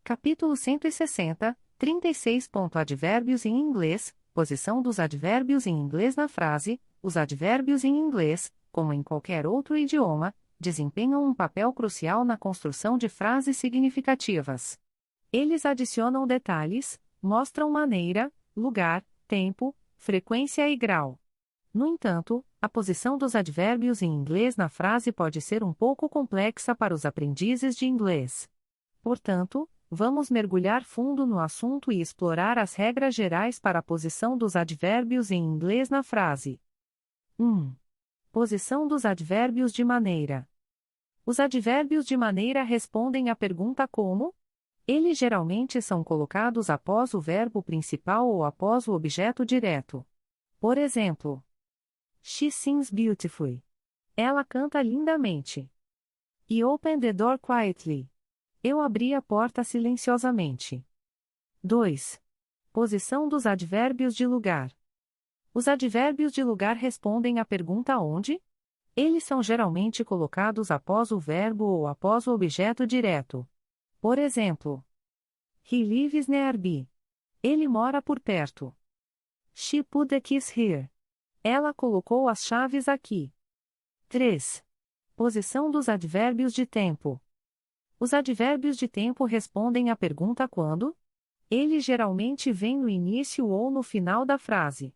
Capítulo 160, 36. Advérbios em inglês, posição dos advérbios em inglês na frase. Os advérbios em inglês, como em qualquer outro idioma, desempenham um papel crucial na construção de frases significativas. Eles adicionam detalhes, mostram maneira, lugar, tempo, frequência e grau. No entanto, a posição dos advérbios em inglês na frase pode ser um pouco complexa para os aprendizes de inglês. Portanto, vamos mergulhar fundo no assunto e explorar as regras gerais para a posição dos advérbios em inglês na frase. 1. Posição dos advérbios de maneira. Os advérbios de maneira respondem à pergunta como. Eles geralmente são colocados após o verbo principal ou após o objeto direto. Por exemplo, She sings beautifully. Ela canta lindamente. He opened the door quietly. Eu abri a porta silenciosamente. 2. Posição dos advérbios de lugar. Os advérbios de lugar respondem à pergunta onde. Eles são geralmente colocados após o verbo ou após o objeto direto. Por exemplo, He lives nearby. Ele mora por perto. She put the keys here. Ela colocou as chaves aqui. 3. Posição dos advérbios de tempo. Os advérbios de tempo respondem à pergunta quando. Eles geralmente vêm no início ou no final da frase.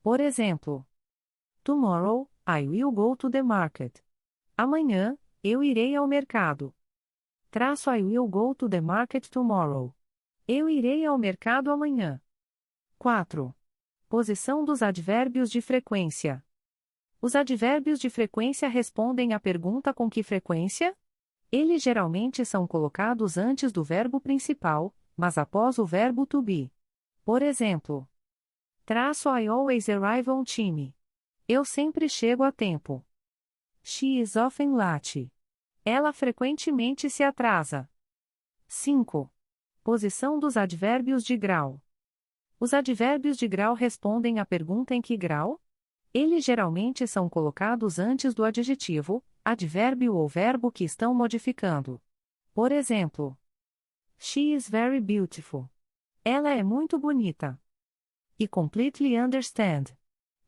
Por exemplo, Tomorrow, I will go to the market. Amanhã, eu irei ao mercado. I will go to the market tomorrow. Eu irei ao mercado amanhã. 4. Posição dos advérbios de frequência. Os advérbios de frequência respondem à pergunta com que frequência? Eles geralmente são colocados antes do verbo principal, mas após o verbo to be. Por exemplo, I always arrive on time. Eu sempre chego a tempo. She is often late. Ela frequentemente se atrasa. 5. Posição dos advérbios de grau. Os advérbios de grau respondem à pergunta em que grau? Eles geralmente são colocados antes do adjetivo, advérbio ou verbo que estão modificando. Por exemplo, She is very beautiful. Ela é muito bonita. E completely understand.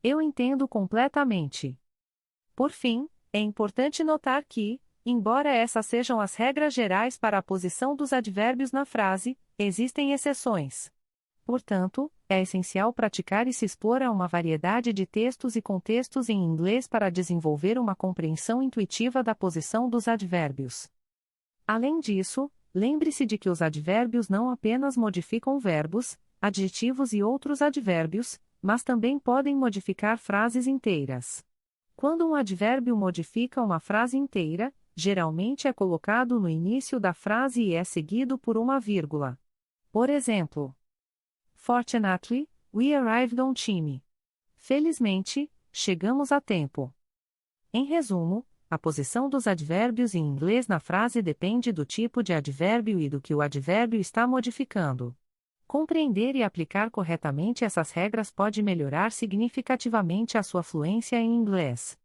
Eu entendo completamente. Por fim, é importante notar que, embora essas sejam as regras gerais para a posição dos advérbios na frase, existem exceções. Portanto, é essencial praticar e se expor a uma variedade de textos e contextos em inglês para desenvolver uma compreensão intuitiva da posição dos advérbios. Além disso, lembre-se de que os advérbios não apenas modificam verbos, adjetivos e outros advérbios, mas também podem modificar frases inteiras. Quando um advérbio modifica uma frase inteira, geralmente é colocado no início da frase e é seguido por uma vírgula. Por exemplo, Fortunately, we arrived on time. Felizmente, chegamos a tempo. Em resumo, a posição dos advérbios em inglês na frase depende do tipo de advérbio e do que o advérbio está modificando. Compreender e aplicar corretamente essas regras pode melhorar significativamente a sua fluência em inglês.